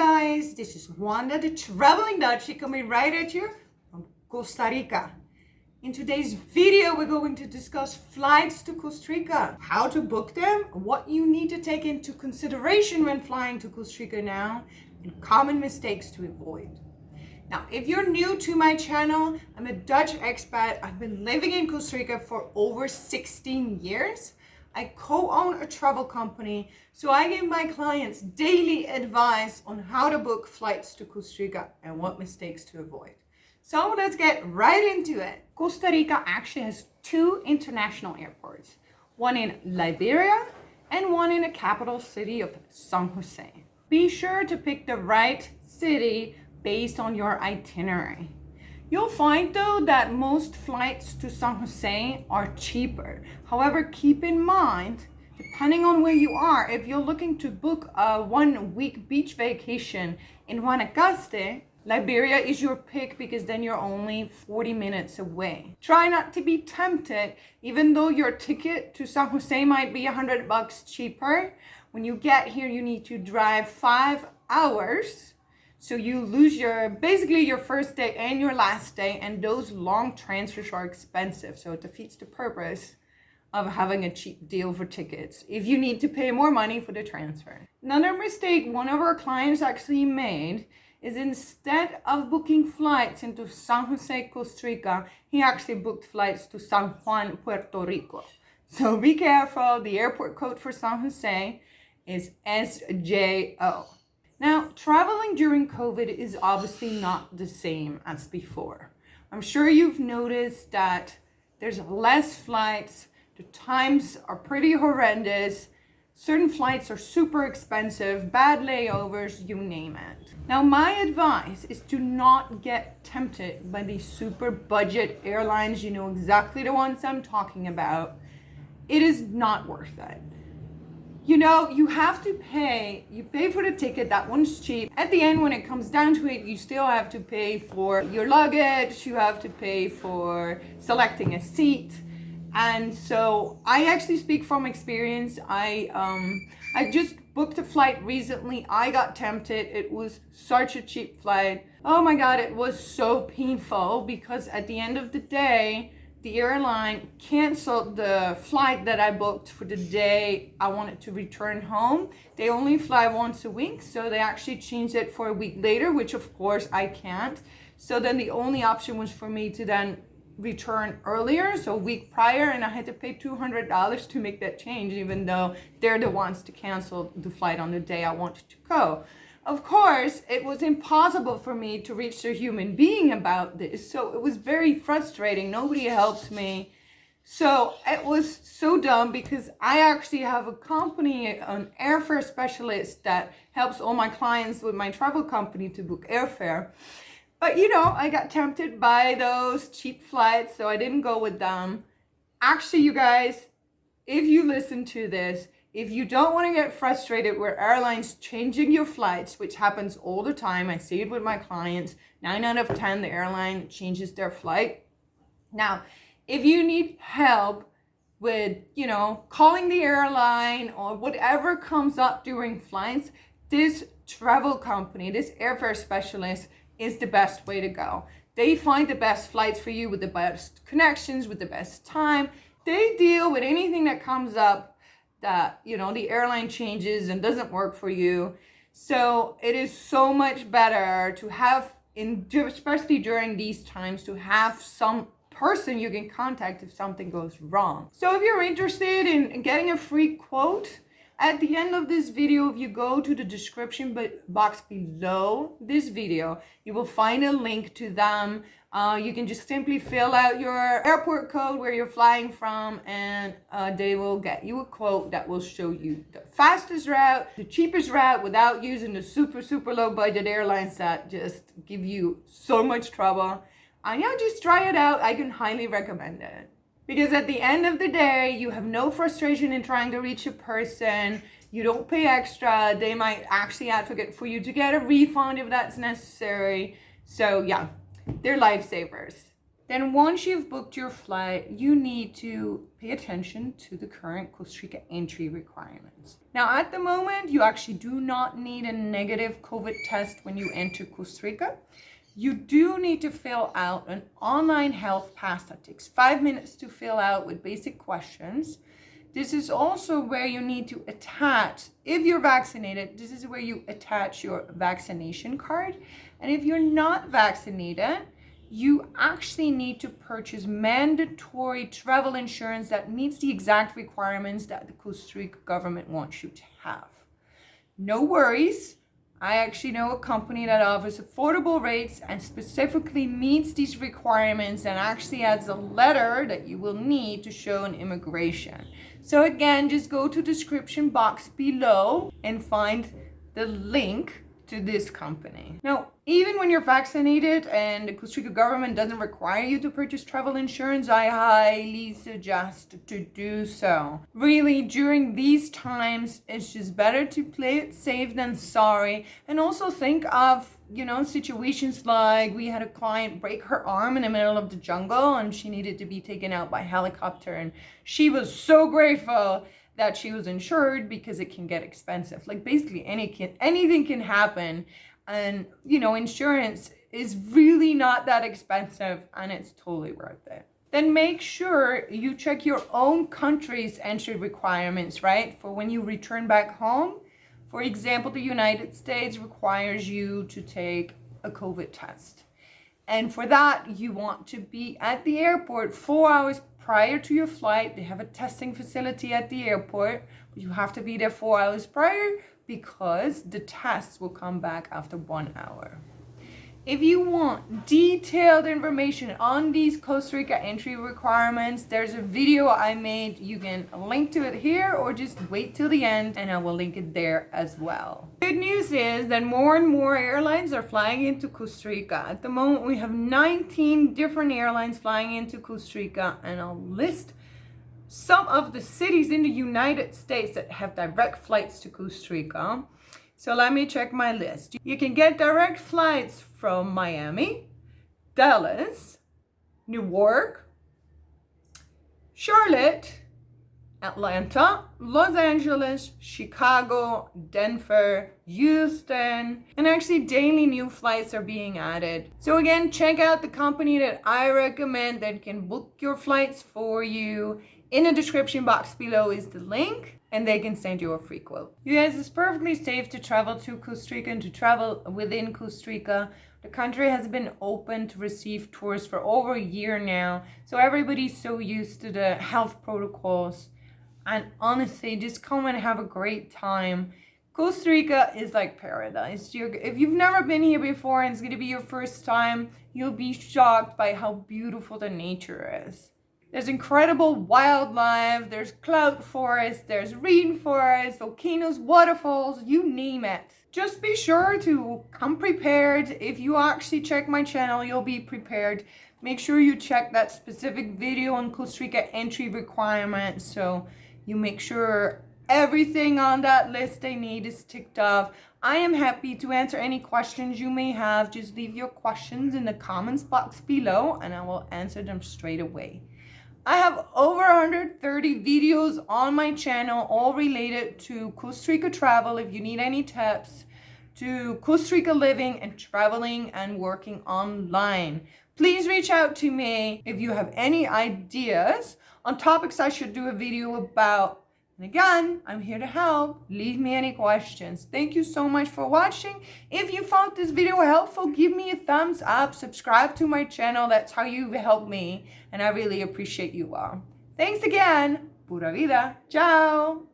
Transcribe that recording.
guys, this is Wanda, the traveling Dutchie, coming right at you from Costa Rica. In today's video, we're going to discuss flights to Costa Rica, how to book them, what you need to take into consideration when flying to Costa Rica now, and common mistakes to avoid. Now, if you're new to my channel, I'm a Dutch expat. I've been living in Costa Rica for over 16 years. I co-own a travel company, so I give my clients daily advice on how to book flights to Costa Rica and what mistakes to avoid. So let's get right into it. Costa Rica actually has two international airports, one in Liberia and one in the capital city of San Jose. Be sure to pick the right city based on your itinerary. You'll find though that most flights to San Jose are cheaper. However, keep in mind, depending on where you are, if you're looking to book a 1 week beach vacation in Guanacaste, Liberia is your pick because then you're only 40 minutes away. Try not to be tempted, even though your ticket to San Jose might be $100 cheaper. When you get here, you need to drive 5 hours. So you lose basically your first day and your last day, and those long transfers are expensive. So it defeats the purpose of having a cheap deal for tickets if you need to pay more money for the transfer. Another mistake one of our clients actually made is instead of booking flights into San Jose, Costa Rica, he actually booked flights to San Juan, Puerto Rico. So be careful. The airport code for San Jose is SJO. Now, traveling during COVID is obviously not the same as before. I'm sure you've noticed that there's less flights, the times are pretty horrendous, certain flights are super expensive, bad layovers, you name it. Now, my advice is to not get tempted by these super budget airlines. You know exactly the ones I'm talking about. It is not worth it. You know, you have to pay, you pay for the ticket, that one's cheap. At the end, when it comes down to it, you still have to pay for your luggage, you have to pay for selecting a seat. And so I actually speak from experience. I just booked a flight recently. I got tempted. It was such a cheap flight. Oh my God, it was so painful because at the end of the day, the airline canceled the flight that I booked for the day I wanted to return home. They only fly once a week, so they actually changed it for a week later, which of course I can't. So then the only option was for me to then return earlier, so a week prior, and I had to pay $200 to make that change, even though they're the ones to cancel the flight on the day I wanted to go. Of course, it was impossible for me to reach a human being about this, so it was very frustrating. Nobody helped me. So it was so dumb because I actually have a company, an airfare specialist that helps all my clients with my travel company to book airfare. But you know, I got tempted by those cheap flights, so I didn't go with them. Actually, you guys, if you listen to this, if you don't want to get frustrated with airlines changing your flights, which happens all the time, I see it with my clients, 9 out of 10, the airline changes their flight. Now, if you need help with, you know, calling the airline or whatever comes up during flights, this travel company, this airfare specialist is the best way to go. They find the best flights for you with the best connections, with the best time. They deal with anything that comes up that, you know, the airline changes and doesn't work for you. So it is so much better to have, especially during these times, to have some person you can contact if something goes wrong. So if you're interested in getting a free quote, at the end of this video, if you go to the description box below this video, you will find a link to them. You can just simply fill out your airport code where you're flying from, and they will get you a quote that will show you the fastest route, the cheapest route, without using the super low budget airlines that just give you so much trouble. Yeah, just try it out. I can highly recommend it. Because at the end of the day, you have no frustration in trying to reach a person. You don't pay extra. They might actually advocate for you to get a refund if that's necessary. So yeah, they're lifesavers. Then once you've booked your flight, you need to pay attention to the current Costa Rica entry requirements. Now, at the moment, you actually do not need a negative COVID test when you enter Costa Rica. You do need to fill out an online health pass that takes 5 minutes to fill out with basic questions. This is also where you need to attach, if you're vaccinated, this is where you attach your vaccination card. And if you're not vaccinated, you actually need to purchase mandatory travel insurance that meets the exact requirements that the Costa Rica government wants you to have. No worries. I actually know a company that offers affordable rates and specifically meets these requirements and actually adds a letter that you will need to show in immigration. So again, just go to the description box below and find the link to this company. Now, even when you're vaccinated and the Costa Rica government doesn't require you to purchase travel insurance, I highly suggest to do so. Really, during these times, it's just better to play it safe than sorry. And also think of, situations like we had a client break her arm in the middle of the jungle and she needed to be taken out by helicopter. And she was so grateful that she was insured because it can get expensive. Like basically anything can happen. And, insurance is really not that expensive and it's totally worth it. Then make sure you check your own country's entry requirements, right? For when you return back home. For example, the United States requires you to take a COVID test. And for that, you want to be at the airport 4 hours prior to your flight. They have a testing facility at the airport, but you have to be there 4 hours prior because the tests will come back after 1 hour. If you want detailed information on these Costa Rica entry requirements, there's a video I made. You can link to it here or just wait till the end and I will link it there as well. Good news is that more and more airlines are flying into Costa Rica. At the moment, we have 19 different airlines flying into Costa Rica, and I'll list some of the cities in the United States that have direct flights to Costa Rica. So let me check my list. You can get direct flights from Miami, Dallas, Newark, Charlotte, Atlanta, Los Angeles, Chicago, Denver, Houston, and actually daily new flights are being added. So again, check out the company that I recommend that can book your flights for you. In the description box below is the link, and they can send you a free quote. You guys, it's perfectly safe to travel to Costa Rica and to travel within Costa Rica. The country has been open to receive tourists for over a year now, so everybody's so used to the health protocols. And honestly, just come and have a great time. Costa Rica is like paradise. If you've never been here before and it's going to be your first time, you'll be shocked by how beautiful the nature is. There's incredible wildlife, there's cloud forests, there's rainforests, volcanoes, waterfalls, you name it. Just be sure to come prepared. If you actually check my channel, you'll be prepared. Make sure you check that specific video on Costa Rica entry requirements so you make sure everything on that list they need is ticked off. I am happy to answer any questions you may have. Just leave your questions in the comments box below and I will answer them straight away. I have over 130 videos on my channel, all related to Costa Rica travel. If you need any tips, to Costa Rica living and traveling and working online, please reach out to me if you have any ideas on topics I should do a video about. And again, I'm here to help. Leave me any questions. Thank you so much for watching. If you found this video helpful, give me a thumbs up, subscribe to my channel. That's how you help me. And I really appreciate you all. Thanks again. Pura vida. Ciao.